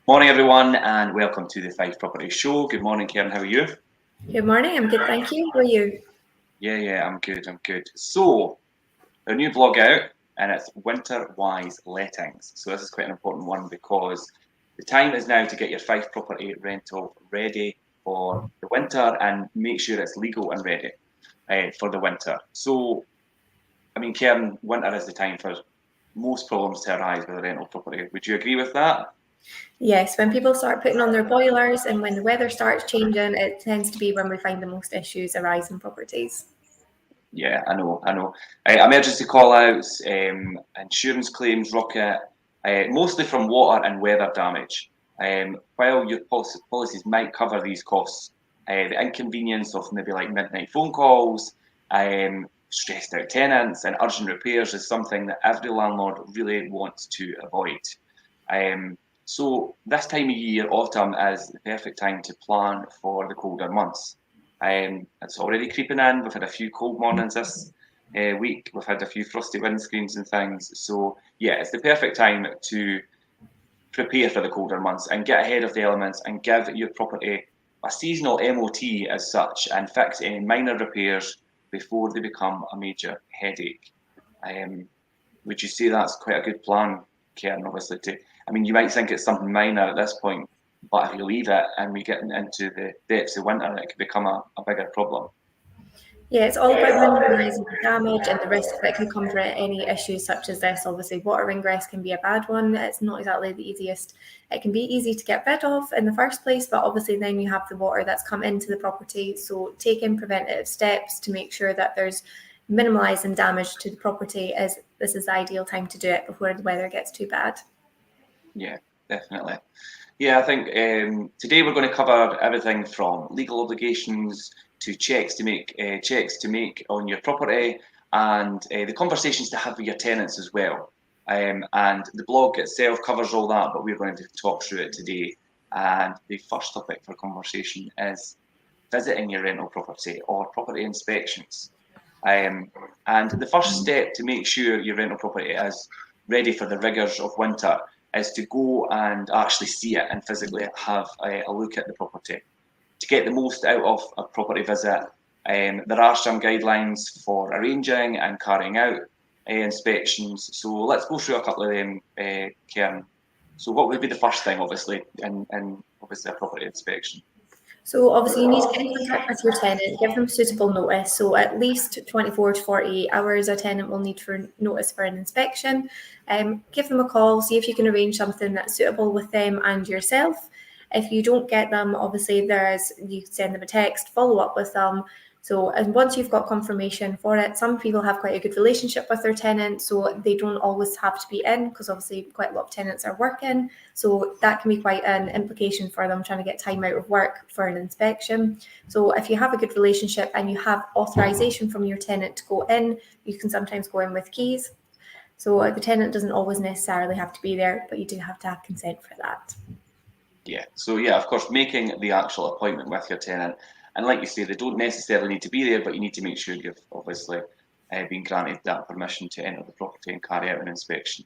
Morning, everyone, and welcome to the Fife Property Show. Good morning, Karen. How are you? Good morning, I'm good, thank you. How are you? Yeah, I'm good. So, a new blog out, and it's Winter Wise Lettings. So, this is quite an important one because the time is now to get your Fife property rental ready for the winter and make sure it's legal and ready for the winter. So, Karen, winter is the time for most problems to arise with a rental property. Would you agree with that? Yes, when people start putting on their boilers and when the weather starts changing, it tends to be when we find the most issues arise in properties. Yeah, I know. Emergency call-outs, insurance claims rocket, mostly from water and weather damage. While your policies might cover these costs, the inconvenience of maybe like midnight phone calls, stressed out tenants, and urgent repairs is something that every landlord really wants to avoid. So this time of year, autumn, is the perfect time to plan for the colder months. It's already creeping in. We've had a few cold mornings this week. We've had a few frosty windscreens and things. So yeah, it's the perfect time to prepare for the colder months and get ahead of the elements and give your property a seasonal MOT as such and fix any minor repairs before they become a major headache. Um, would you say that's quite a good plan, Karen? Obviously, you might think it's something minor at this point, but if you leave it and we get into the depths of winter, it could become a bigger problem. Yeah, it's all about minimising the damage and the risk that can come from any issues such as this. Obviously, water ingress can be a bad one. It's not exactly the easiest. It can be easy to get rid of in the first place, but obviously then you have the water that's come into the property. So taking preventative steps to make sure that there's minimalising damage to the property is this is the ideal time to do it before the weather gets too bad. Yeah, definitely. Yeah, I think today we're going to cover everything from legal obligations to checks to make on your property, and the conversations to have with your tenants as well. And the blog itself covers all that, but we're going to talk through it today. And the first topic for conversation is visiting your rental property or property inspections. And the first step to make sure your rental property is ready for the rigours of winter is to go and actually see it and physically have a look at the property. To get the most out of a property visit, there are some guidelines for arranging and carrying out inspections. So let's go through a couple of them, Karen. So what would be the first thing, obviously, in obviously a property inspection? So obviously you need to get in contact with your tenant, give them suitable notice. So at least 24 to 48 hours a tenant will need for notice for an inspection. Give them a call, see if you can arrange something that's suitable with them and yourself. If you don't get them, obviously you send them a text, follow up with them. So, and once you've got confirmation for it, some people have quite a good relationship with their tenant, so they don't always have to be in because obviously quite a lot of tenants are working. So that can be quite an implication for them trying to get time out of work for an inspection. So if you have a good relationship and you have authorization from your tenant to go in, you can sometimes go in with keys. So the tenant doesn't always necessarily have to be there, but you do have to have consent for that. Yeah. So yeah, of course, making the actual appointment with your tenant, and like you say, they don't necessarily need to be there, but you need to make sure you've obviously been granted that permission to enter the property and carry out an inspection.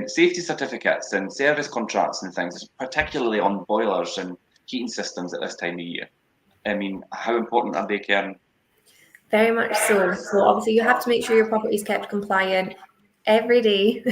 Safety certificates and service contracts and things, particularly on boilers and heating systems at this time of year. How important are they, Karen? Very much so. So obviously you have to make sure your property is kept compliant every day.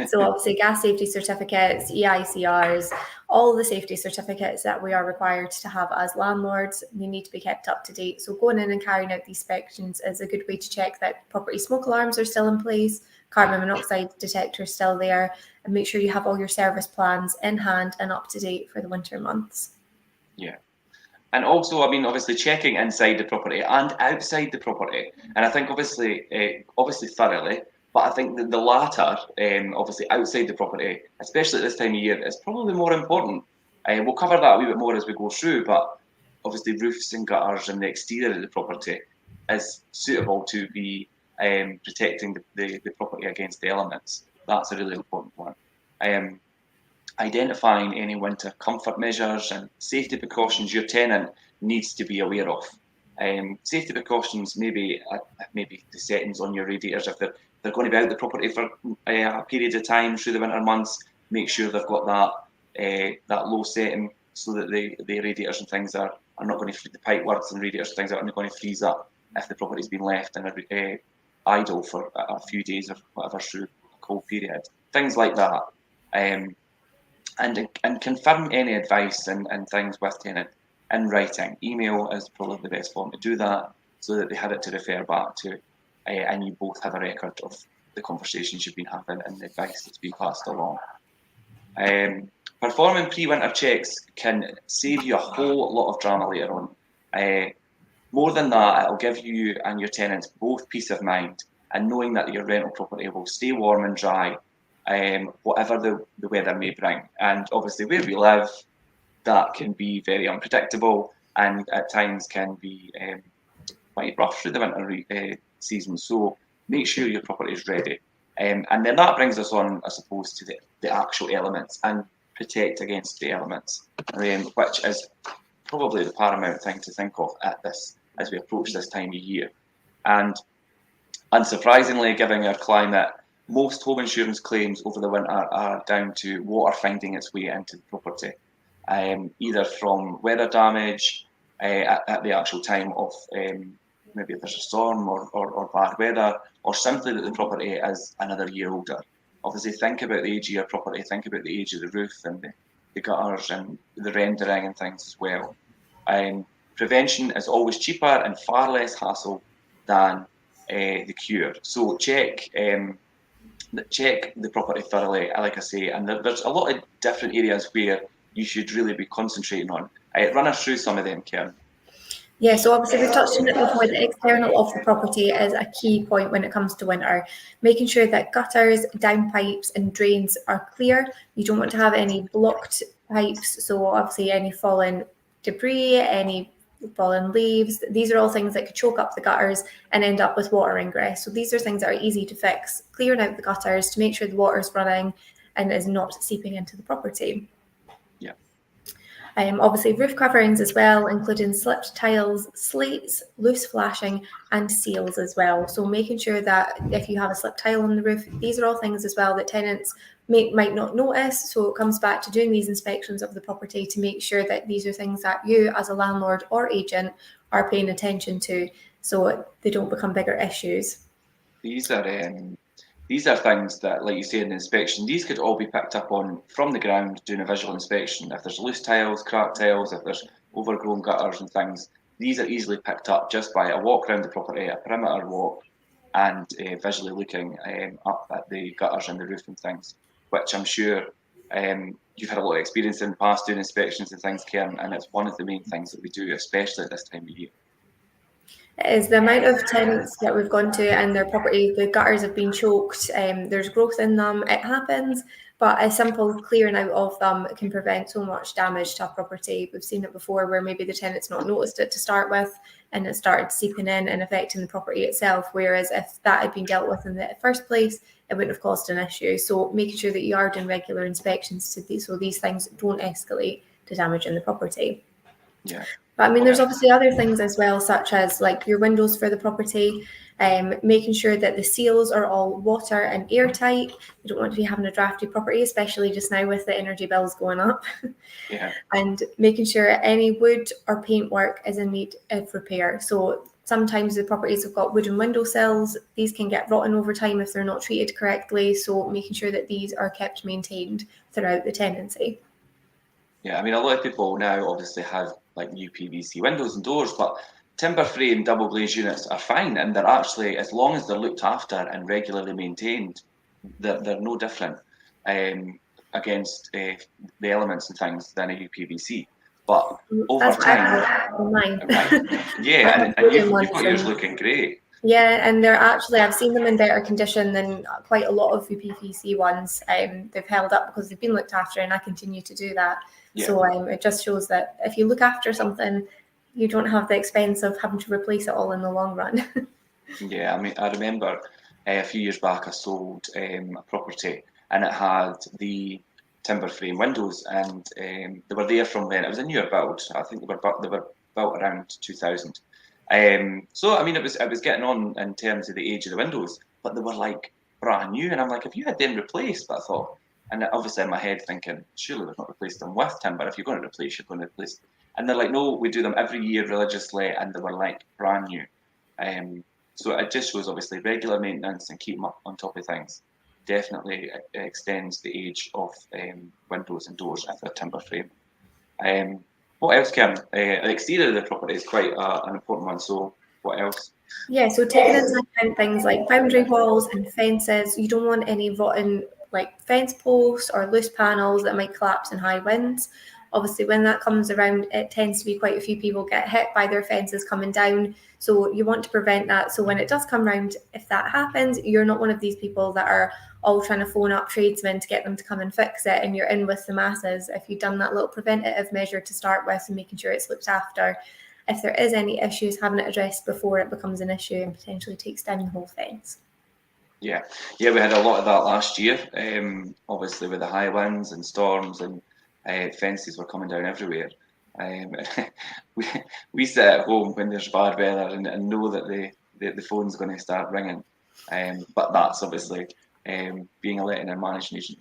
So obviously gas safety certificates, EICRs, all the safety certificates that we are required to have as landlords, they need to be kept up to date. So going in and carrying out these inspections is a good way to check that property smoke alarms are still in place, carbon monoxide detector still there, and make sure you have all your service plans in hand and up to date for the winter months. Yeah. And also, obviously checking inside the property and outside the property. And I think obviously thoroughly, but I think that the latter, obviously outside the property, especially at this time of year, is probably more important. We'll cover that a wee bit more as we go through, but obviously roofs and gutters and the exterior of the property is suitable to be protecting the property against the elements. That's a really important one. Um, Identifying any winter comfort measures and safety precautions your tenant needs to be aware of. Safety precautions, maybe the settings on your radiators if they're going to be out the property for a period of time through the winter months. Make sure they've got that that low setting so that the radiators and things are not going to, the pipe works and radiators and things aren't going to freeze up if the property's been left in idle for a few days or whatever through a cold period. Things like that. And confirm any advice and things with tenant in writing. Email is probably the best form to do that so that they have it to refer back to, and you both have a record of the conversations you've been having and the advice that's been passed along. Performing pre-winter checks can save you a whole lot of drama later on. More than that, it'll give you and your tenants both peace of mind and knowing that your rental property will stay warm and dry, whatever the weather may bring. And obviously where we live, that can be very unpredictable and at times can be quite rough through the winter season. So make sure your property is ready. And then that brings us on, I suppose, to the actual elements and protect against the elements, which is probably the paramount thing to think of as we approach this time of year. And unsurprisingly, given our climate, most home insurance claims over the winter are down to water finding its way into the property, either from weather damage at the actual time of maybe if there's a storm or bad weather, or simply that the property is another year older. Obviously, think about the age of your property, think about the age of the roof and the gutters and the rendering and things as well. Prevention is always cheaper and far less hassle than the cure. So check the property thoroughly, like I say, and there's a lot of different areas where you should really be concentrating on. Run us through some of them, Karen. Yeah, so obviously we've touched on it before, the external of the property is a key point when it comes to winter. Making sure that gutters, downpipes and drains are clear. You don't want to have any blocked pipes, so obviously any fallen debris, any fallen leaves, these are all things that could choke up the gutters and end up with water ingress. So these are things that are easy to fix, clearing out the gutters to make sure the water's running and is not seeping into the property. Yeah. Obviously roof coverings as well, including slipped tiles, slates, loose flashing and seals as well. So making sure that if you have a slipped tile on the roof, these are all things as well that tenants might not notice. So it comes back to doing these inspections of the property to make sure that these are things that you as a landlord or agent are paying attention to so they don't become bigger issues. These are things that, like you say in the inspection, these could all be picked up on from the ground doing a visual inspection. If there's loose tiles, cracked tiles, if there's overgrown gutters and things, these are easily picked up just by a walk around the property, a perimeter walk, and visually looking up at the gutters and the roof and things, which I'm sure you've had a lot of experience in the past doing inspections and things, Karen, and it's one of the main things that we do, especially at this time of year. It is the amount of tenants that we've gone to and their property, the gutters have been choked, there's growth in them, it happens, but a simple clearing out of them can prevent so much damage to a property. We've seen it before where maybe the tenant's not noticed it to start with and it started seeping in and affecting the property itself, whereas if that had been dealt with in the first place, it wouldn't have caused an issue. So making sure that you are doing regular inspections to these, so these things don't escalate to damage in the property. Yeah. But I mean, there's obviously other things as well, such as like your windows for the property, making sure that the seals are all water and airtight. You don't want to be having a drafty property, especially just now with the energy bills going up. Yeah. And making sure any wood or paint work is in need of repair. So sometimes the properties have got wooden windowsills. These can get rotten over time if they're not treated correctly. So making sure that these are kept maintained throughout the tenancy. Yeah, I mean, a lot of people now obviously have like new PVC windows and doors, but timber frame double glazed units are fine, and they're actually, as long as they're looked after and regularly maintained, they're no different against the elements and things than a UPVC. But over time, yeah, and you've got yours looking great. Yeah, and they're actually, I've seen them in better condition than quite a lot of UPVC ones. They've held up because they've been looked after, and I continue to do that. Yeah. So it just shows that if you look after something, you don't have the expense of having to replace it all in the long run. Yeah, I mean, I remember a few years back I sold a property and it had the timber frame windows, and they were there from when it was a newer build. I think they were built around 2000. So I mean, it was getting on in terms of the age of the windows, but they were like brand new, and I'm like, have you had them replaced? But I thought, And obviously in my head thinking, surely we've not replaced them with timber. If you're going to replace, you're going to replace. And they're like, no, we do them every year religiously, and they were like brand new. So it just shows obviously regular maintenance and keeping up on top of things definitely extends the age of windows and doors if they're timber frame. What else, Karen? The exterior of the property is quite an important one. So what else? Yeah, so taking into account things like boundary walls and fences, you don't want any rotten like fence posts or loose panels that might collapse in high winds. Obviously, when that comes around, it tends to be quite a few people get hit by their fences coming down. So you want to prevent that. So when it does come round, if that happens, you're not one of these people that are all trying to phone up tradesmen to get them to come and fix it, and you're in with the masses. If you've done that little preventative measure to start with and making sure it's looked after, if there is any issues, having it addressed before it becomes an issue and potentially takes down the whole fence. Yeah, we had a lot of that last year. Obviously, with the high winds and storms, and fences were coming down everywhere. We sit at home when there's bad weather and know that the phone's going to start ringing. But that's obviously being a letting and managing agent.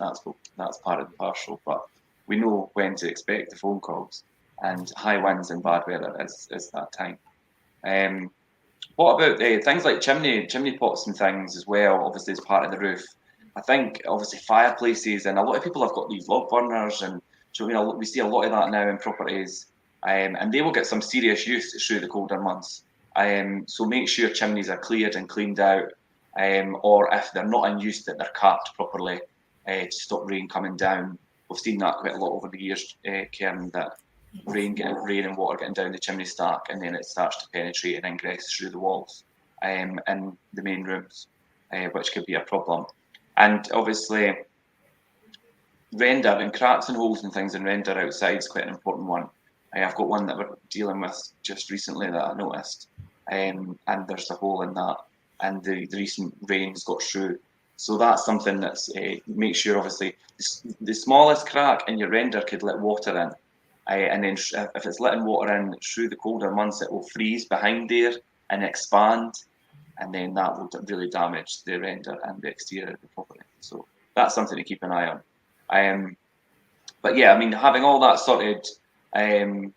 That's part of the parcel. But we know when to expect the phone calls, and high winds and bad weather is that time. What about things like chimney pots and things as well? Obviously, as part of the roof. I think obviously fireplaces, and a lot of people have got these log burners, and so we see a lot of that now in properties, and they will get some serious use through the colder months. So make sure chimneys are cleared and cleaned out, or if they're not in use, that they're capped properly to stop rain coming down. We've seen that quite a lot over the years, Karen, that rain and water getting down the chimney stack, and then it starts to penetrate and ingress through the walls in the main rooms, which could be a problem. And obviously, render and cracks and holes and things in render outside is quite an important one. I've got one that we're dealing with just recently that I noticed, and there's a hole in that, and the recent rains got through. So that's something that's make sure obviously the smallest crack in your render could let water in. And then if it's letting water in through the colder months, it will freeze behind there and expand, and then that will really damage the render and the exterior of the property. So that's something to keep an eye on. But yeah, I mean, having all that sorted, and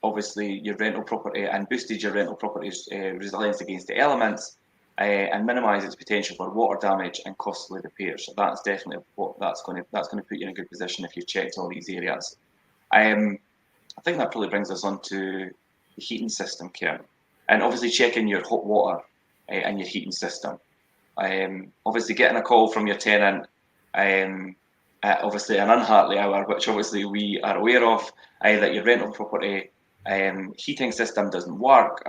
obviously your rental property and boosted your rental property's resilience against the elements, and minimise its potential for water damage and costly repairs. So that's definitely what that's going to put you in a good position if you've checked all these areas. I think that probably brings us on to the heating system, Karen, and obviously checking your hot water and your heating system. Obviously getting a call from your tenant at obviously an unheartly hour, which obviously we are aware of, that your rental property heating system doesn't work,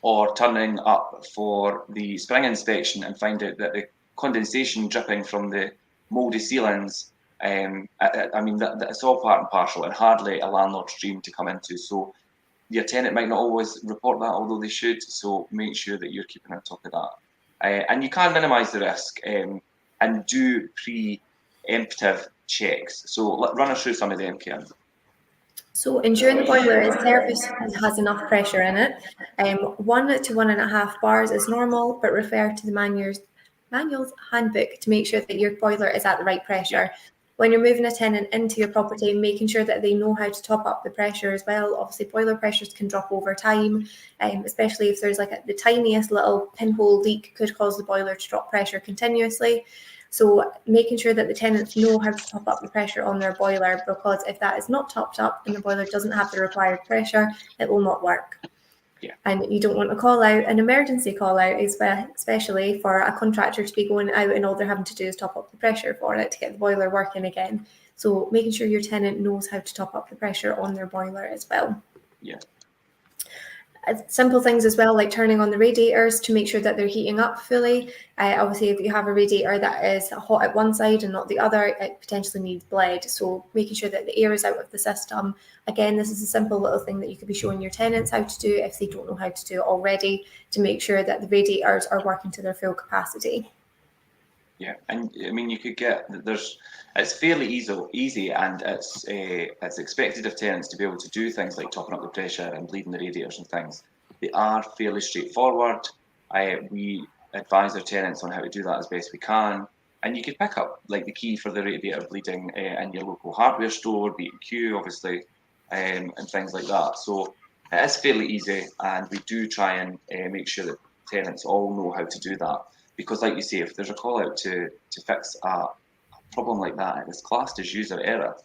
or turning up for the spring inspection and find out that the condensation dripping from the mouldy ceilings, I mean, that's all part and parcel, and hardly a landlord's dream to come into. So your tenant might not always report that, although they should. So make sure that you're keeping on top of that. And you can minimise the risk and do preemptive checks. So run us through some of them, Karen. So ensuring the boiler is serviced and has enough pressure in it. 1 to 1.5 bars is normal, but refer to the manual's handbook to make sure that your boiler is at the right pressure. When you're moving a tenant into your property, making sure that they know how to top up the pressure as well. Obviously, boiler pressures can drop over time, especially if there's like the tiniest little pinhole leak could cause the boiler to drop pressure continuously. So making sure that the tenants know how to top up the pressure on their boiler, because if that is not topped up and the boiler doesn't have the required pressure, it will not work. Yeah. And you don't want to call out an emergency call out, especially for a contractor to be going out and all they're having to do is top up the pressure for it to get the boiler working again. So making sure your tenant knows how to top up the pressure on their boiler as well. Yeah. Simple things as well, like turning on the radiators to make sure that they're heating up fully. Obviously, if you have a radiator that is hot at one side and not the other, it potentially needs bled. So making sure that the air is out of the system. Again, this is a simple little thing that you could be showing your tenants how to do if they don't know how to do it already, to make sure that the radiators are working to their full capacity. Yeah, and I mean, you could get it's fairly easy, and it's expected of tenants to be able to do things like topping up the pressure and bleeding the radiators and things. They are fairly straightforward. We advise our tenants on how to do that as best we can. and you could pick up like the key for the radiator bleeding in your local hardware store, B&Q, obviously, and things like that. So it is fairly easy, and we do try and make sure that tenants all know how to do that. Because, like you say, if there's a call out to fix a problem like that, it's classed as user error.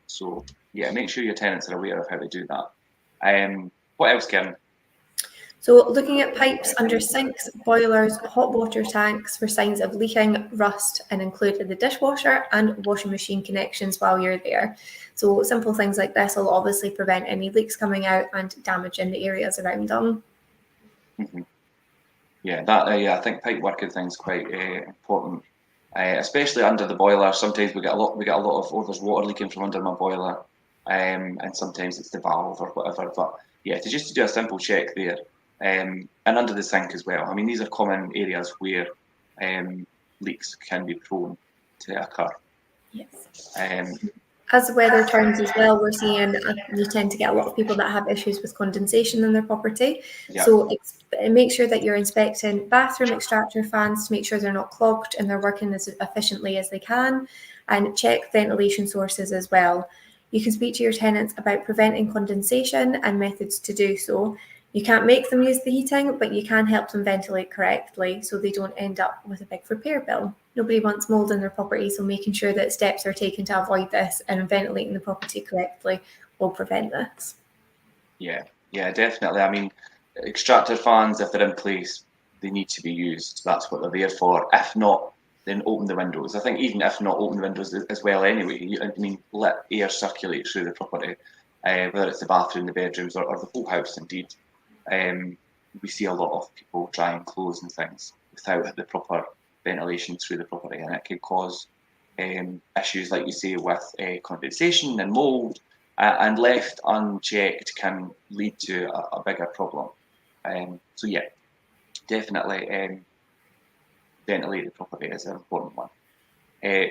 So yeah, make sure your tenants are aware of how to do that. What else, Karen? So looking at pipes under sinks, boilers, hot water tanks for signs of leaking, rust, and include the dishwasher and washing machine connections while you're there. So simple things like this will obviously prevent any leaks coming out and damaging the areas around them. Mm-hmm. Yeah, that I think pipe work and things quite important, especially under the boiler. Sometimes we get a lot of there's water leaking from under my boiler, and sometimes it's the valve or whatever. But yeah, to do a simple check there, and under the sink as well. I mean, these are common areas where leaks can be prone to occur. Yes. Um, As the weather turns as well, we're seeing you tend to get a lot of people that have issues with condensation in their property. yeah, So make sure that you're inspecting bathroom extractor fans to make sure they're not clogged and they're working as efficiently as they can, and check ventilation sources as well. You can speak to your tenants about preventing condensation and methods to do so. You can't make them use the heating, but you can help them ventilate correctly so they don't end up with a big repair bill. Nobody wants mold in their property, so making sure that steps are taken to avoid this and ventilating the property correctly will prevent this. yeah, definitely. I mean, extractor fans, if they're in place, they need to be used. That's what they're there for. If not, then open the windows. I think even if not, open the windows as well anyway. I mean, let air circulate through the property, whether it's the bathroom, the bedrooms, or the whole house indeed. We see a lot of people try and close and things without the proper ventilation through the property, and it could cause issues, like you say, with condensation and mold, and left unchecked can lead to a bigger problem. So yeah, definitely ventilate the property is an important one.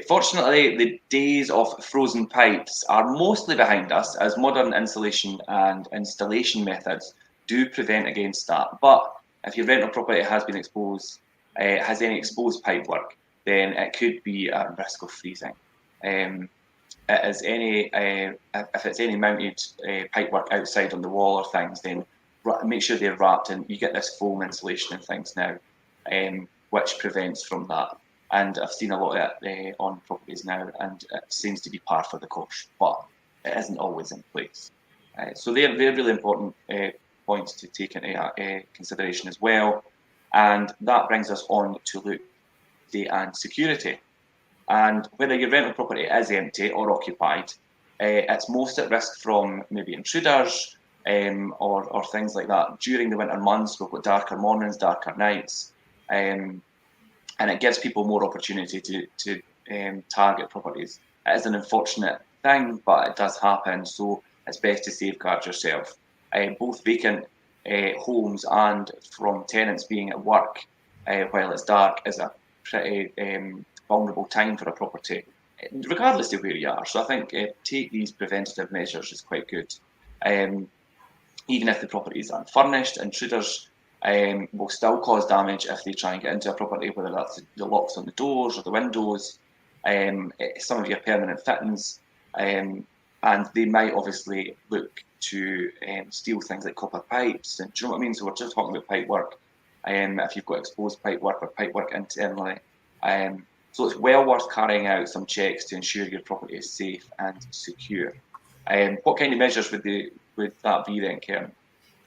Fortunately, the days of frozen pipes are mostly behind us, as modern insulation and installation methods do prevent against that. But if your rental property has been exposed, has any exposed pipe work, then it could be at risk of freezing. If it's any mounted pipe work outside on the wall or things, then make sure they're wrapped, and you get this foam insulation and things now, which prevents from that. And I've seen a lot of it on properties now, and it seems to be par for the course, but it isn't always in place. So they're really important points to take into consideration as well. And that brings us on to look at safety and security. And whether your rental property is empty or occupied, it's most at risk from maybe intruders or things like that. During the winter months, we've got darker mornings, darker nights, and it gives people more opportunity to target properties. It is an unfortunate thing, but it does happen, so it's best to safeguard yourself. Both vacant homes and from tenants being at work while it's dark is a pretty vulnerable time for a property, regardless of where you are. So I think take these preventative measures is quite good. Even if the property is unfurnished, intruders will still cause damage if they try and get into a property, whether that's the locks on the doors or the windows, some of your permanent fittings, and they might obviously look to steal things like copper pipes. And do you know what I mean? So we're just talking about pipe work. If you've got exposed pipe work or pipe work internally, so it's well worth carrying out some checks to ensure your property is safe and secure. What kind of measures would that be then, Karen?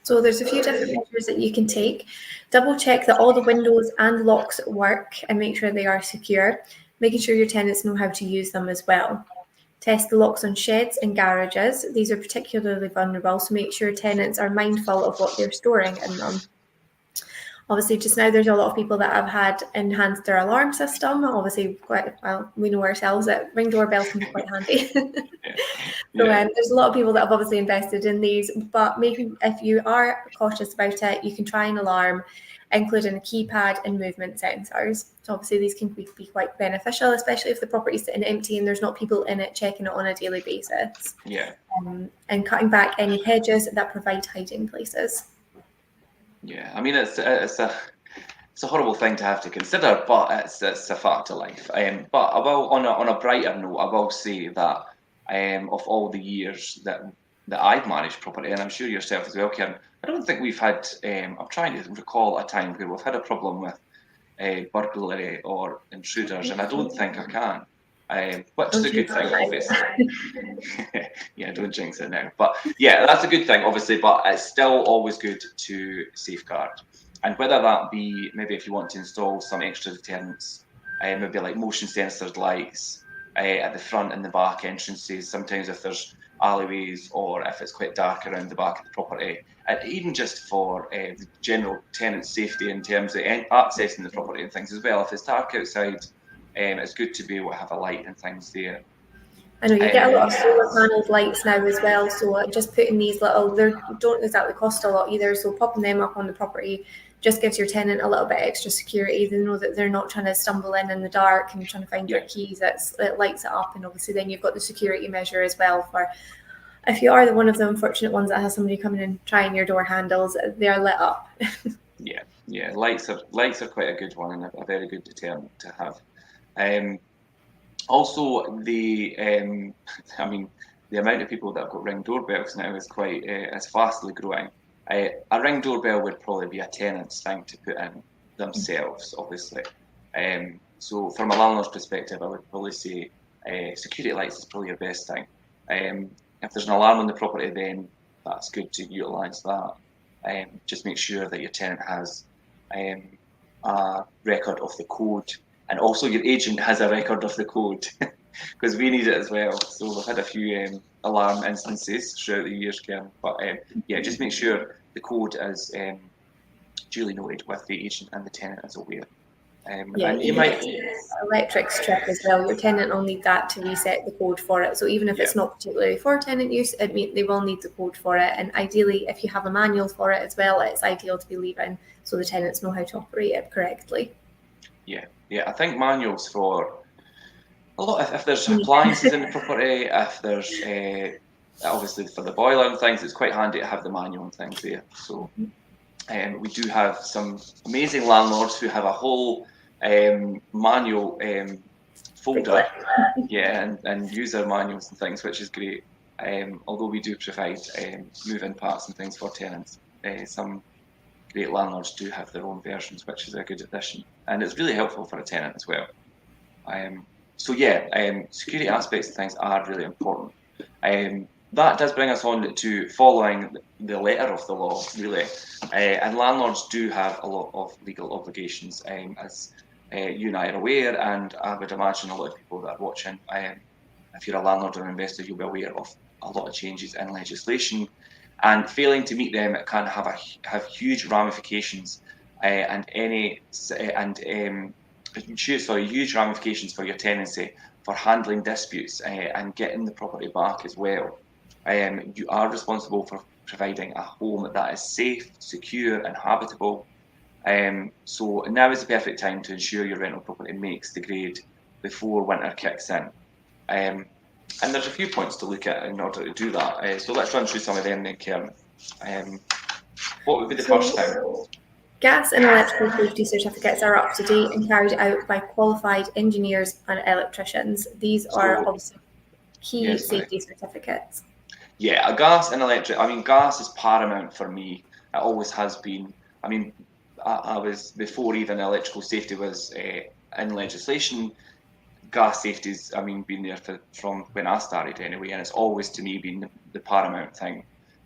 So there's a few different measures that you can take. Double check that all the windows and locks work and make sure they are secure, making sure your tenants know how to use them as well. Test the locks on sheds and garages. These are particularly vulnerable, so make sure tenants are mindful of what they're storing in them. Obviously, just now there's a lot of people that have had enhanced their alarm system. Obviously, quite well, we know ourselves that ring doorbells can be quite handy. So there's a lot of people that have obviously invested in these, but maybe if you are cautious about it, you can try an alarm, including a keypad and movement sensors. So obviously these can be quite beneficial, especially if the property's sitting empty and there's not people in it checking it on a daily basis. Yeah. And cutting back any hedges that provide hiding places. Yeah, I mean it's a horrible thing to have to consider, but it's a fact of life. But I will, on a brighter note, I will say that of all the years that I've managed property, and I'm sure yourself as well, Kieran, I don't think we've had. I'm trying to recall a time where we've had a problem with burglary or intruders, and I don't think I can. Which is a good thing, obviously. Yeah, don't jinx it now. But yeah, that's a good thing, obviously. But it's still always good to safeguard. And whether that be maybe if you want to install some extra deterrents, maybe like motion censored lights at the front and the back entrances, sometimes if there's alleyways or if it's quite dark around the back of the property, and even just for the general tenant safety in terms of accessing the property and things as well. If it's dark outside, it's good to be able to have a light and things there. I know you get a lot of solar panels lights now as well, so just putting these little, they don't exactly cost a lot either, so popping them up on the property just gives your tenant a little bit extra security. They know that they're not trying to stumble in the dark and trying to find their keys. It lights it up, and obviously then you've got the security measure as well for if you are one of the unfortunate ones that has somebody coming and trying your door handles, they are lit up. Yeah, lights are quite a good one and a very good deterrent to have. Also, the amount of people that have got Ring doorbells now is quite is fastly growing. A Ring doorbell would probably be a tenant's thing to put in themselves, obviously. So from a landlord's perspective, I would probably say security lights is probably your best thing. If there's an alarm on the property, then that's good to utilise that. Just make sure that your tenant has a record of the code, and also your agent has a record of the code, because we need it as well. So we've had a few alarm instances throughout the years, Karen. But yeah, just make sure the code is duly noted with the agent and the tenant as aware. Yeah, and you might electric strip as well. Your tenant will need that to reset the code for it. So even if it's not particularly for tenant use, they will need the code for it. And ideally, if you have a manual for it as well, it's ideal to be leaving so the tenants know how to operate it correctly. Yeah, I think manuals for a lot. If there's appliances in the property, if there's obviously for the boiler and things, it's quite handy to have the manual and things there. So we do have some amazing landlords who have a whole manual folder, and user manuals and things, which is great. Although we do provide move-in parts and things for tenants, some great landlords do have their own versions, which is a good addition, and it's really helpful for a tenant as well. So yeah, security aspects of things are really important. That does bring us on to following the letter of the law, really. And landlords do have a lot of legal obligations, as you and I are aware, and I would imagine a lot of people that are watching, if you're a landlord or an investor, you'll be aware of a lot of changes in legislation, and failing to meet them can have huge ramifications, huge ramifications for your tenancy, for handling disputes and getting the property back as well. You are responsible for providing a home that is safe, secure, and habitable. So now is the perfect time to ensure your rental property makes the grade before winter kicks in. And there's a few points to look at in order to do that. So let's run through some of them then, Karen. What would be the first thing? Gas and electrical safety certificates are up to date and carried out by qualified engineers and electricians. These are obviously key safety certificates. Yeah, a gas and electric. I mean, gas is paramount for me. It always has been. I mean, I was, before even electrical safety was in legislation, gas safety's, been there from when I started anyway, and it's always to me been the paramount thing,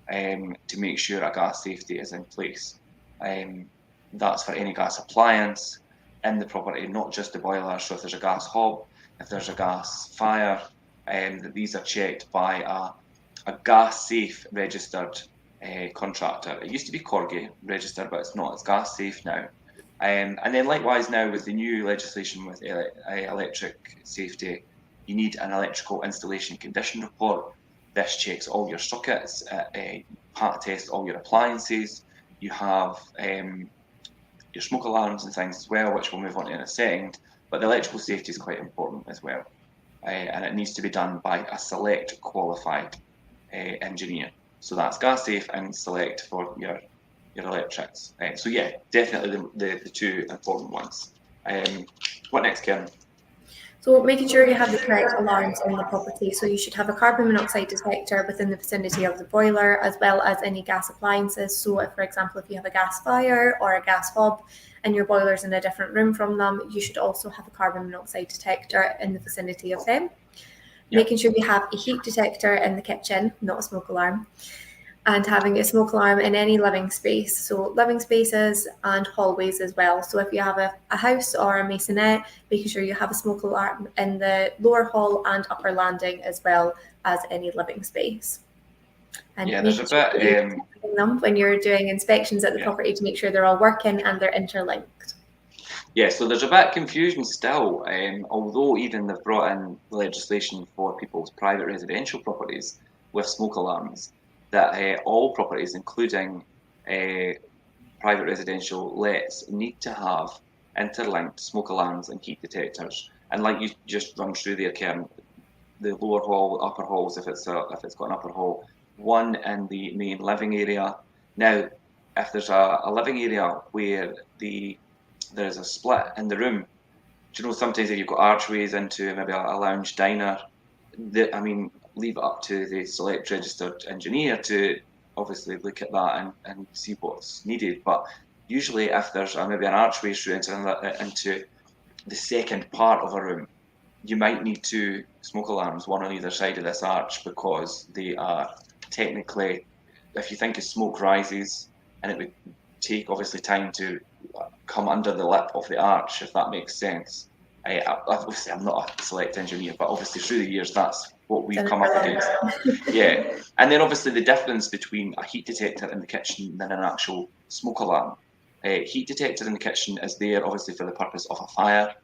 to make sure a gas safety is in place. That's for any gas appliance in the property, not just the boiler. So if there's a gas hob, if there's a gas fire, that these are checked by a gas safe registered contractor. It used to be Corgi registered, but it's not. It's gas safe now. And then likewise now with the new legislation with electric safety, you need an electrical installation condition report. This checks all your sockets, pat tests all your appliances. You have your smoke alarms and things as well, which we'll move on to in a second. But the electrical safety is quite important as well. And it needs to be done by a select qualified engineer. So that's gas safe and select for your your electrics. So yeah, definitely the two important ones. What next, Karen? So making sure you have the correct alarms on the property. So you should have a carbon monoxide detector within the vicinity of the boiler, as well as any gas appliances. So if, for example, if you have a gas fire or a gas hob and your boiler's in a different room from them, you should also have a carbon monoxide detector in the vicinity of them. Yep. Making sure you have a heat detector in the kitchen, not a smoke alarm, and having a smoke alarm in any living space. So living spaces and hallways as well. So if you have a house or a maisonette, making sure you have a smoke alarm in the lower hall and upper landing, as well as any living space. And yeah, there's a sure bit. you're checking them when you're doing inspections at the property to make sure they're all working and they're interlinked. Yeah, so there's a bit of confusion still, although even they've brought in legislation for people's private residential properties with smoke alarms, that all properties, including private residential lets, need to have interlinked smoke alarms and heat detectors. And like you just run through there, Karen, the lower hall, upper halls, if it's got an upper hall, one in the main living area. Now, if there's a living area where there's a split in the room, do you know sometimes if you've got archways into maybe a lounge diner, leave it up to the select registered engineer to obviously look at that and see what's needed. But usually, if there's maybe an archway through into the second part of a room, you might need two smoke alarms, one on either side of this arch, because they are technically, if you think as smoke rises, and it would take obviously time to come under the lip of the arch, if that makes sense. Obviously, I'm not a select engineer, but obviously through the years, that's what we've come up against. Yeah, and then obviously the difference between a heat detector in the kitchen than an actual smoke alarm. Heat detector in the kitchen is there obviously for the purpose of a fire,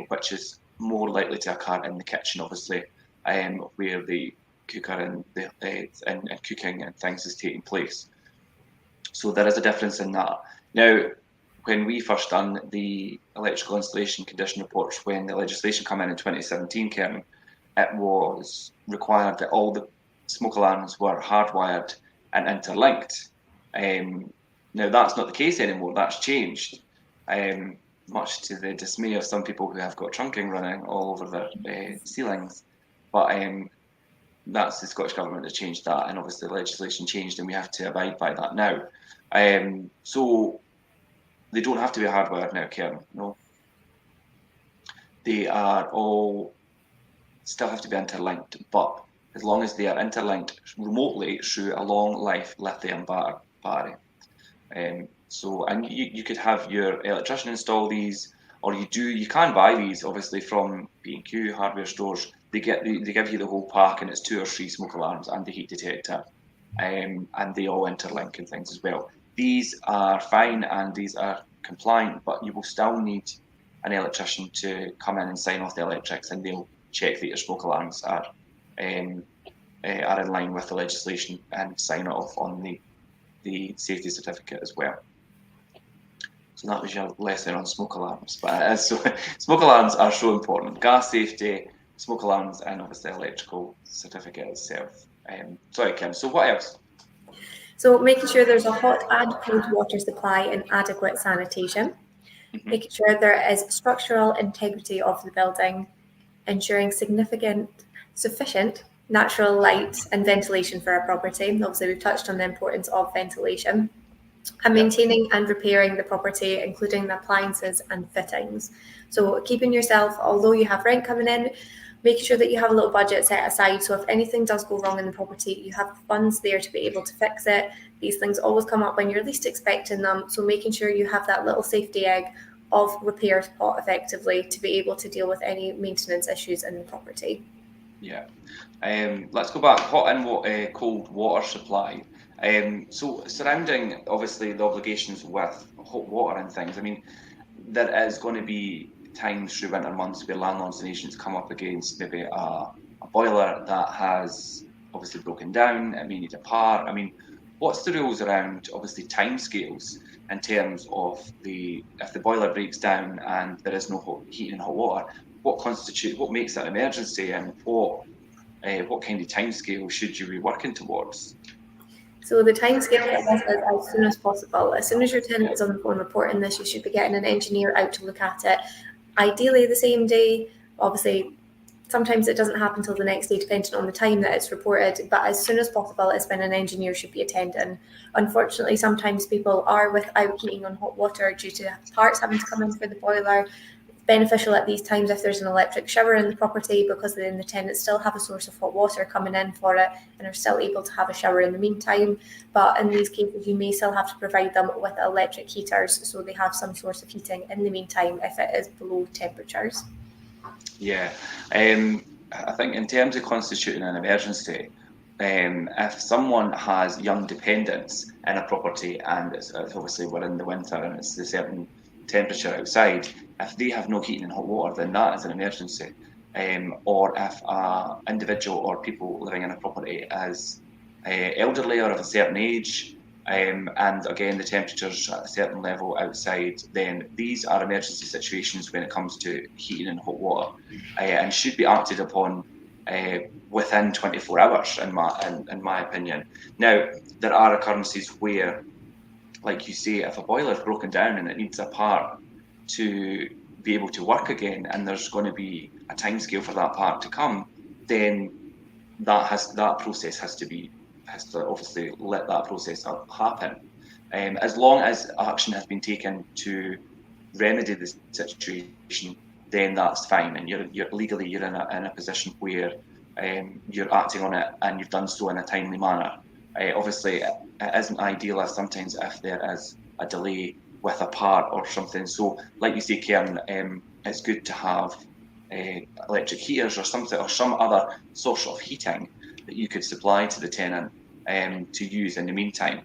which is more likely to occur in the kitchen, obviously, where the cooker and the and cooking and things is taking place. So there is a difference in that. Now, when we first done the electrical installation condition reports, when the legislation came in 2017, Karen, it was required that all the smoke alarms were hardwired and interlinked. Now that's not the case anymore. That's changed, much to the dismay of some people who have got trunking running all over their ceilings. But that's the Scottish Government that changed that, and obviously the legislation changed, and we have to abide by that now. So they don't have to be hardwired now, Karen. No, they are all still have to be interlinked, but as long as they are interlinked remotely through a long life lithium battery. So, and you could have your electrician install these, or you can buy these obviously from B&Q hardware stores. They give you the whole pack, and it's 2 or 3 smoke alarms and the heat detector, and they all interlink and things as well. These are fine and these are compliant, but you will still need an electrician to come in and sign off the electrics, and they'll check that your smoke alarms are in line with the legislation and sign it off on the safety certificate as well. So that was your lesson on smoke alarms. But so smoke alarms are so important. Gas safety, smoke alarms, and obviously electrical certificate itself. Sorry, Kim. So what else? So making sure there's a hot and cold water supply and adequate sanitation. Mm-hmm. Making sure there is structural integrity of the building, ensuring sufficient natural light and ventilation for a property. Obviously, we've touched on the importance of ventilation. And maintaining and repairing the property, including the appliances and fittings. So keeping yourself, although you have rent coming in, making sure that you have a little budget set aside. So if anything does go wrong in the property, you have funds there to be able to fix it. These things always come up when you're least expecting them. So making sure you have that little safety egg of repair pot effectively to be able to deal with any maintenance issues in the property. Yeah. Let's go back. Hot and cold water supply. So surrounding obviously the obligations with hot water and things, I mean, there is going to be times through winter months where landlords and agents come up against maybe a boiler that has obviously broken down, it may need a part. I mean, what's the rules around obviously timescales in terms of if the boiler breaks down and there is no heat and hot water, what makes that an emergency, and what kind of timescale should you be working towards? So the timescale for this is as soon as possible. As soon as your tenant is on the phone reporting this, you should be getting an engineer out to look at it. Ideally the same day. Obviously, sometimes it doesn't happen until the next day, depending on the time that it's reported. But as soon as possible is when an engineer should be attending. Unfortunately, sometimes people are without heating on hot water due to parts having to come in for the boiler. Beneficial at these times if there's an electric shower in the property, because then the tenants still have a source of hot water coming in for it and are still able to have a shower in the meantime. But in these cases, you may still have to provide them with electric heaters so they have some source of heating in the meantime if it is below temperatures. Yeah, I think in terms of constituting an emergency, if someone has young dependents in a property and it's obviously we're in the winter and it's a certain temperature outside, if they have no heating and hot water, then that is an emergency. Or if an individual or people living in a property is elderly or of a certain age, and again the temperature's at a certain level outside, then these are emergency situations when it comes to heating and hot water, and should be acted upon within 24 hours, in my opinion. Now, there are occurrences where, like you say, if a boiler is broken down and it needs a part to be able to work again, and there's going to be a timescale for that part to come, then that process has to obviously let that process happen. As long as action has been taken to remedy the situation, then that's fine, and you're legally in a position where you're acting on it, and you've done so in a timely manner. Obviously, it isn't ideal as sometimes if there is a delay with a part or something. So, like you say, Kieran, it's good to have electric heaters or something, or some other source of heating that you could supply to the tenant to use in the meantime.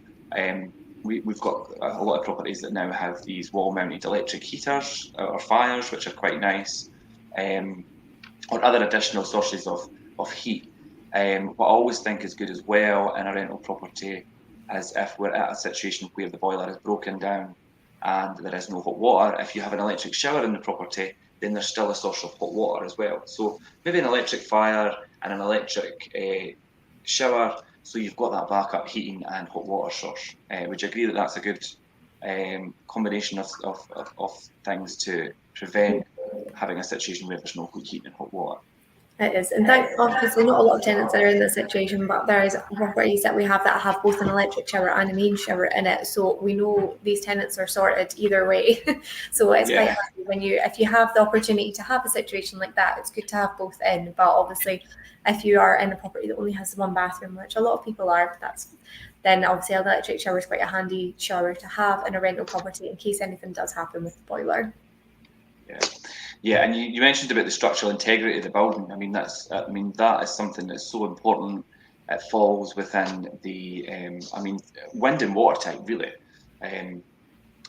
We've got a lot of properties that now have these wall-mounted electric heaters or fires, which are quite nice, or other additional sources of heat. What I always think is good as well in a rental property is if we're at a situation where the boiler is broken down and there is no hot water, if you have an electric shower in the property, then there's still a source of hot water as well. So maybe an electric fire and an electric shower, so you've got that backup heating and hot water source. Would you agree that that's a good combination of things to prevent having a situation where there's no heat and hot water? It is. And obviously not a lot of tenants are in this situation, but there is properties that we have that have both an electric shower and a main shower in it. So we know these tenants are sorted either way. So it's quite handy if you have the opportunity to have a situation like that, it's good to have both in. But obviously if you are in a property that only has one bathroom, which a lot of people are, then obviously an electric shower is quite a handy shower to have in a rental property in case anything does happen with the boiler. Yeah, and you mentioned about the structural integrity of the building. I mean, that is something that's so important. It falls within the, wind and water type, really. And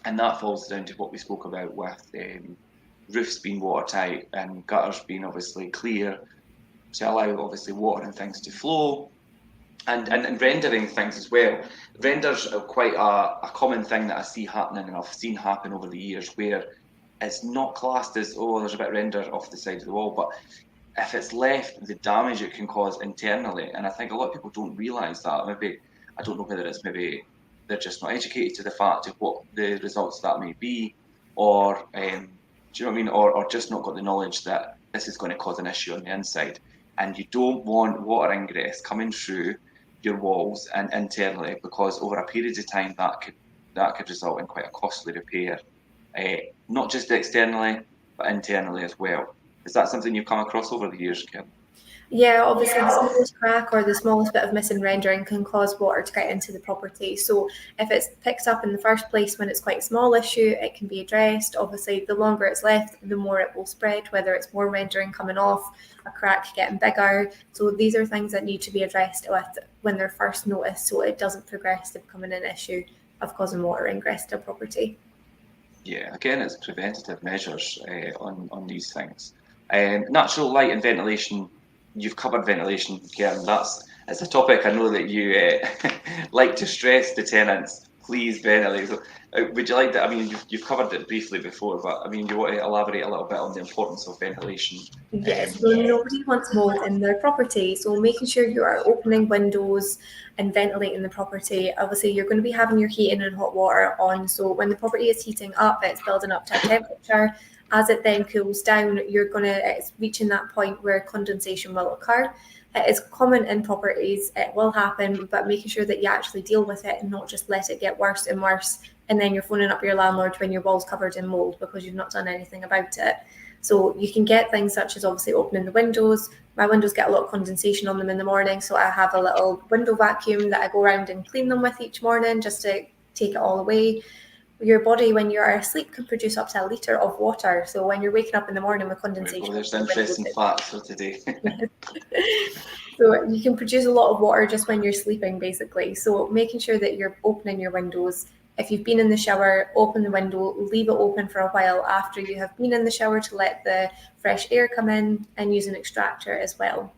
that falls down to what we spoke about with roofs being watertight and gutters being obviously clear to allow obviously water and things to flow. And rendering things as well. Renders are quite a common thing that I see happening, and I've seen happen over the years, where it's not classed as, there's a bit of render off the side of the wall, but if it's left, the damage it can cause internally, and I think a lot of people don't realise that. Maybe, I don't know whether it's maybe they're just not educated to the fact of what the results of that may be, or do you know what I mean, or just not got the knowledge that this is going to cause an issue on the inside, and you don't want water ingress coming through your walls and internally, because over a period of time that could result in quite a costly repair. Not just externally, but internally as well. Is that something you've come across over the years, Kim? Yeah, obviously the smallest crack or the smallest bit of missing rendering can cause water to get into the property. So if it's picked up in the first place when it's quite a small issue, it can be addressed. Obviously, the longer it's left, the more it will spread, whether it's more rendering coming off, a crack getting bigger. So these are things that need to be addressed with when they're first noticed, so it doesn't progress to becoming an issue of causing water ingress to a property. Yeah, again, it's preventative measures on these things. Natural light and ventilation. You've covered ventilation, Karen. It's a topic I know that you like to stress to tenants. please ventilate. So, would you like to? I mean, you've covered it briefly before, but I mean, you want to elaborate a little bit on the importance of ventilation? Yes, so nobody wants mold in their property. So making sure you are opening windows and ventilating the property. Obviously, you're going to be having your heating and hot water on. So when the property is heating up, it's building up to a temperature. As it then cools down, it's reaching that point where condensation will occur. It is common in properties, it will happen, but making sure that you actually deal with it and not just let it get worse and worse. And then you're phoning up your landlord when your wall's covered in mold because you've not done anything about it. So you can get things such as obviously opening the windows. My windows get a lot of condensation on them in the morning, so I have a little window vacuum that I go around and clean them with each morning just to take it all away. Your body, when you're asleep, can produce up to a litre of water. So when you're waking up in the morning with condensation, Well, there's interesting facts for today. So you can produce a lot of water just when you're sleeping, basically. So making sure that you're opening your windows. If you've been in the shower, open the window, leave it open for a while after you have been in the shower to let the fresh air come in, and use an extractor as well.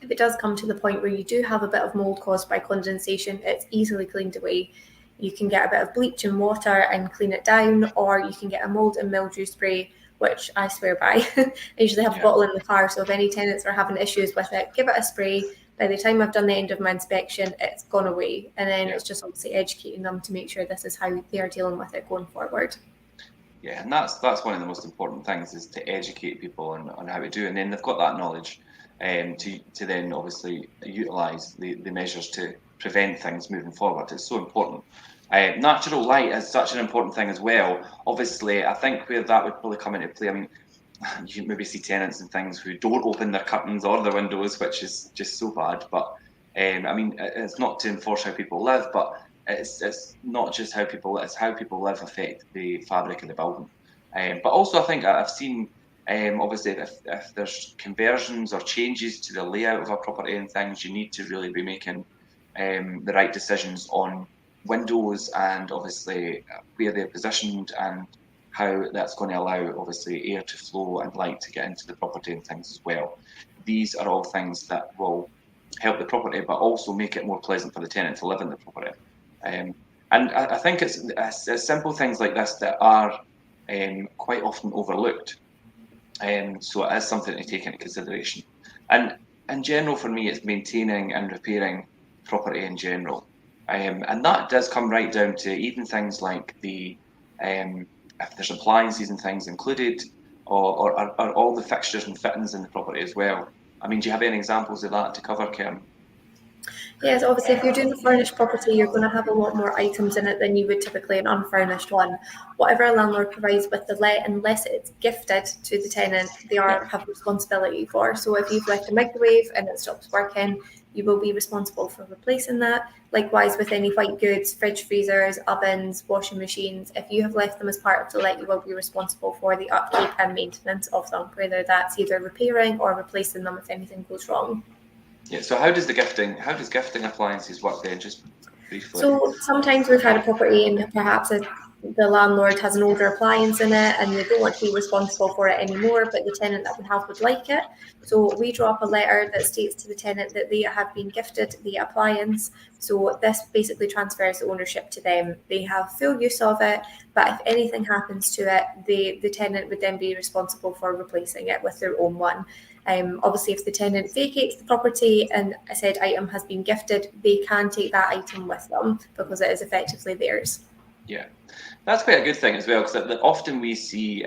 If it does come to the point where you do have a bit of mold caused by condensation, it's easily cleaned away. You can get a bit of bleach and water and clean it down, or you can get a mold and mildew spray, which I swear by. I usually have a bottle in the car, so if any tenants are having issues with it, give it a spray. By the time I've done the end of my inspection, it's gone away. And then it's just obviously educating them to make sure this is how they are dealing with it going forward. Yeah, and that's one of the most important things, is to educate people on how to do, and then they've got that knowledge to then obviously utilise the measures to prevent things moving forward. It's so important. Natural light is such an important thing as well. Obviously, I think where that would probably come into play, I mean, you maybe see tenants and things who don't open their curtains or their windows, which is just so bad. But I mean, it's not to enforce how people live, but it's not just how people live, it's how people live affect the fabric of the building. But also, I think I've seen, obviously, if there's conversions or changes to the layout of a property and things, you need to really be making the right decisions on windows and obviously where they're positioned and how that's going to allow obviously air to flow and light to get into the property and things as well. These are all things that will help the property, but also make it more pleasant for the tenant to live in the property. And I think it's simple things like this that are quite often overlooked. So it is something to take into consideration. And in general, for me, it's maintaining and repairing property in general. And that does come right down to even things like the if there's appliances and things included, or are all the fixtures and fittings in the property as well. I mean, do you have any examples of that to cover, Karen? Yes, obviously, if you're doing a furnished property, you're going to have a lot more items in it than you would typically an unfurnished one. Whatever a landlord provides with the let, unless it's gifted to the tenant, they have responsibility for. So if you've left a microwave and it stops working, you will be responsible for replacing that. Likewise, with any white goods, fridge, freezers, ovens, washing machines, if you have left them as part of the let, you will be responsible for the upkeep and maintenance of them, whether that's either repairing or replacing them if anything goes wrong. Yeah. So how does gifting appliances work then? Just briefly. So sometimes we've had a property and perhaps the landlord has an older appliance in it and they don't want to be responsible for it anymore, but the tenant that we have would like it. So we draw up a letter that states to the tenant that they have been gifted the appliance. So this basically transfers the ownership to them. They have full use of it, but if anything happens to it, the tenant would then be responsible for replacing it with their own one. Obviously, if the tenant vacates the property and a said item has been gifted, they can take that item with them because it is effectively theirs. Yeah, that's quite a good thing as well, because often we see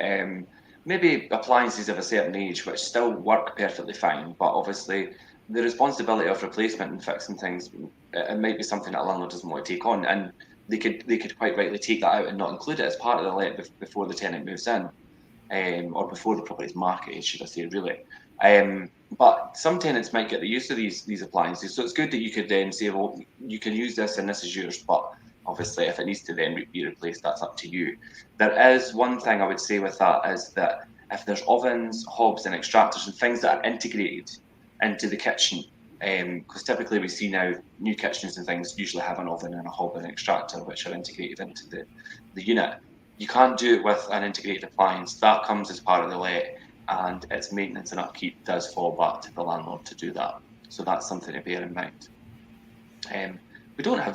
maybe appliances of a certain age which still work perfectly fine, but obviously the responsibility of replacement and fixing things, it might be something that a landlord doesn't want to take on, and they could quite rightly take that out and not include it as part of the let before the tenant moves in, or before the property's marketed, should I say, really. But some tenants might get the use of these appliances, so it's good that you could then say, well, you can use this and this is yours, but obviously if it needs to then be replaced, that's up to you. There is one thing I would say with that, is that if there's ovens, hobs and extractors and things that are integrated into the kitchen, because typically we see now new kitchens and things usually have an oven and a hob and an extractor which are integrated into the unit. You can't do it with an integrated appliance. That comes as part of the let, and its maintenance and upkeep does fall back to the landlord to do that. So that's something to bear in mind.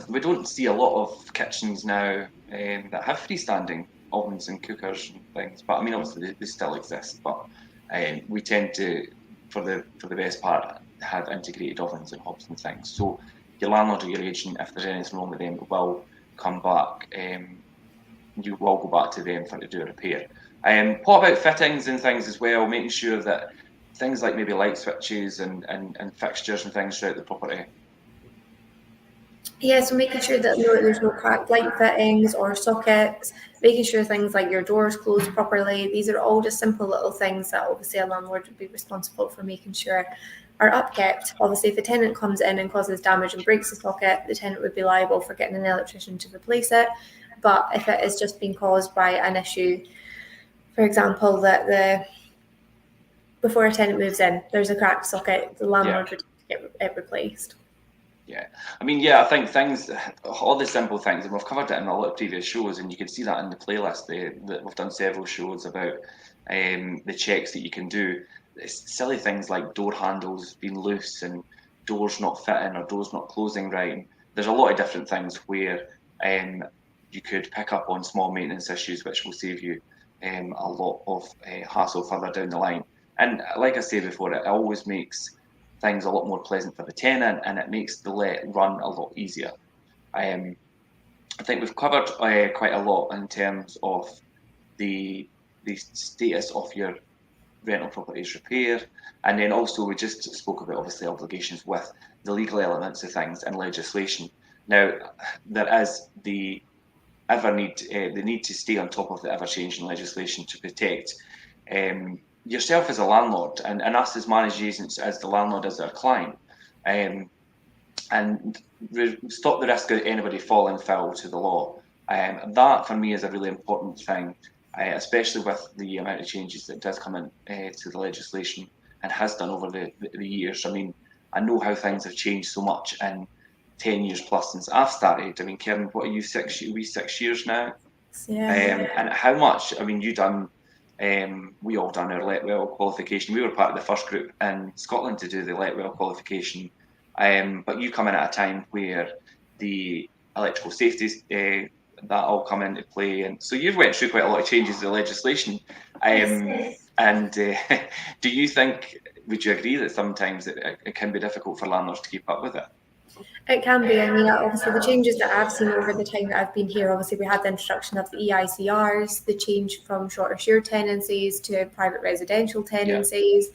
we don't see a lot of kitchens now that have freestanding ovens and cookers and things. But I mean, obviously they still exist. But we tend to, for the best part, have integrated ovens and hobs and things. So your landlord or your agent, if there's anything wrong with them, will come back. You will go back to them for to do a repair. What about fittings and things as well? Making sure that things like maybe light switches and fixtures and things throughout the property. Yeah, so making sure that there's no cracked light fittings or sockets, making sure things like your doors close properly. These are all just simple little things that obviously a landlord would be responsible for making sure are upkept. Obviously, if a tenant comes in and causes damage and breaks the socket, the tenant would be liable for getting an electrician to replace it. But if it is just being caused by an issue, for example, that before a tenant moves in, there's a cracked socket, the landlord would get it replaced. Yeah, I mean, yeah, I think things, all the simple things, and we've covered it in a lot of previous shows, and you can see that in the playlist that we've done several shows about the checks that you can do. It's silly things like door handles being loose and doors not fitting or doors not closing right. There's a lot of different things where you could pick up on small maintenance issues, which will save you a lot of hassle further down the line. And like I said before, it always makes things a lot more pleasant for the tenant, and it makes the let run a lot easier. I think we've covered quite a lot in terms of the status of your rental property's repair, and then also we just spoke about obviously obligations with the legal elements of things and legislation. Now there is the need to stay on top of the ever-changing legislation to protect yourself as a landlord and us as managed agents as the landlord as their client, and stop the risk of anybody falling foul to the law. That for me is a really important thing, especially with the amount of changes that does come in to the legislation and has done over the years. I mean, I know how things have changed so much in 10 years plus since I've started. I mean, Karen, what are you, 6 years now? Yeah. And how much, I mean, you done, we all done our Letwell qualification. We were part of the first group in Scotland to do the Letwell qualification. But you come in at a time where the electrical safeties that all come into play, and so you've went through quite a lot of changes to the legislation. And do you think? Would you agree that sometimes it can be difficult for landlords to keep up with it? It can be. I mean, obviously, the changes that I've seen over the time that I've been here, obviously, we had the introduction of the EICRs, the change from short assured tenancies to private residential tenancies.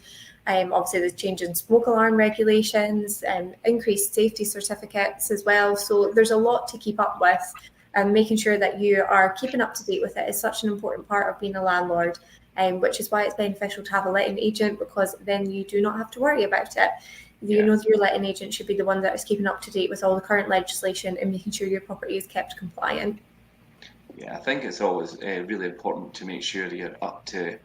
Obviously, the change in smoke alarm regulations, increased safety certificates as well. So there's a lot to keep up with, and making sure that you are keeping up to date with it is such an important part of being a landlord, which is why it's beneficial to have a letting agent, because then you do not have to worry about it. You know, your letting agent should be the one that is keeping up to date with all the current legislation and making sure your property is kept compliant. Yeah, I think it's always really important to make sure you're up to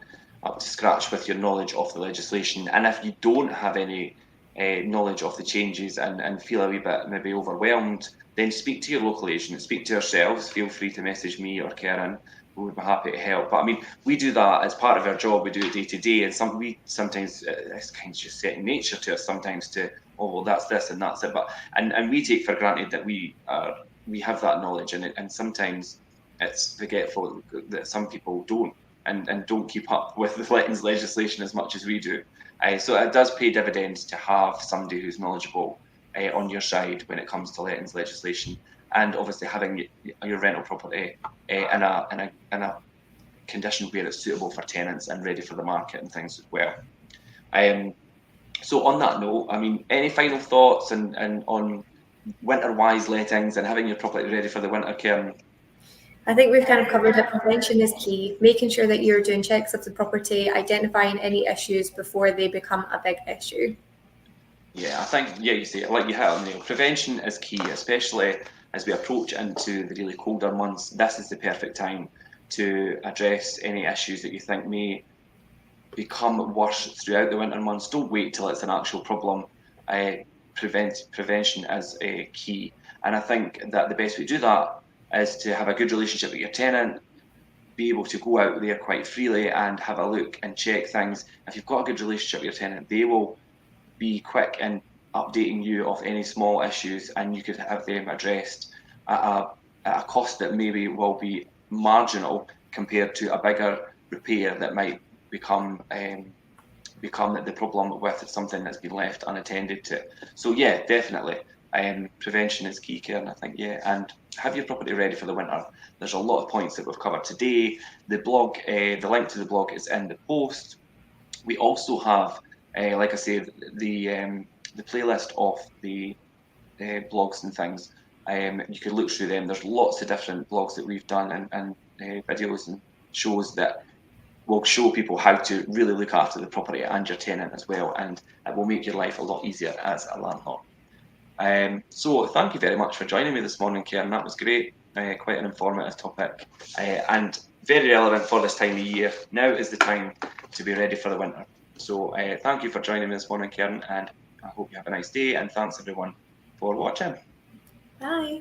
scratch with your knowledge of the legislation. And if you don't have any knowledge of the changes and feel a wee bit maybe overwhelmed, then speak to your local agent, speak to ourselves. Feel free to message me or Karen. We would be happy to help. But I mean, we do that as part of our job. We do it day to day, and sometimes it's kind of just second nature to us. Sometimes to well, that's this and that's it. But and we take for granted that we have that knowledge, and sometimes it's forgetful that some people don't and don't keep up with the lettings legislation as much as we do. So it does pay dividends to have somebody who's knowledgeable on your side when it comes to lettings legislation, and obviously having your rental property in a condition where it's suitable for tenants and ready for the market and things as well. So on that note, I mean, any final thoughts and on winter-wise lettings and having your property ready for the winter, Karen? I think we've kind of covered that prevention is key, making sure that you're doing checks of the property, identifying any issues before they become a big issue. Yeah, I think, you see it like you hit on the nail. Prevention is key, especially as we approach into the really colder months. This is the perfect time to address any issues that you think may become worse throughout the winter months. Don't wait till it's an actual problem. Prevention is key. And I think that the best way to do that is to have a good relationship with your tenant, be able to go out there quite freely and have a look and check things. If you've got a good relationship with your tenant, they will be quick in updating you of any small issues, and you could have them addressed at a cost that maybe will be marginal compared to a bigger repair that might become the problem with something that's been left unattended to. So yeah, definitely. Prevention is key, Karen, I think, yeah. And have your property ready for the winter. There's a lot of points that we've covered today. The blog, the link to the blog is in the post. We also have, like I said, the playlist of the blogs and things. You could look through them. There's lots of different blogs that we've done and videos and shows that will show people how to really look after the property and your tenant as well, and it will make your life a lot easier as a landlord. So thank you very much for joining me this morning, Karen. That was great. Quite an informative topic and very relevant for this time of year. Now is the time to be ready for the winter. So thank you for joining me this morning, Karen, and I hope you have a nice day, and thanks everyone for watching. Bye.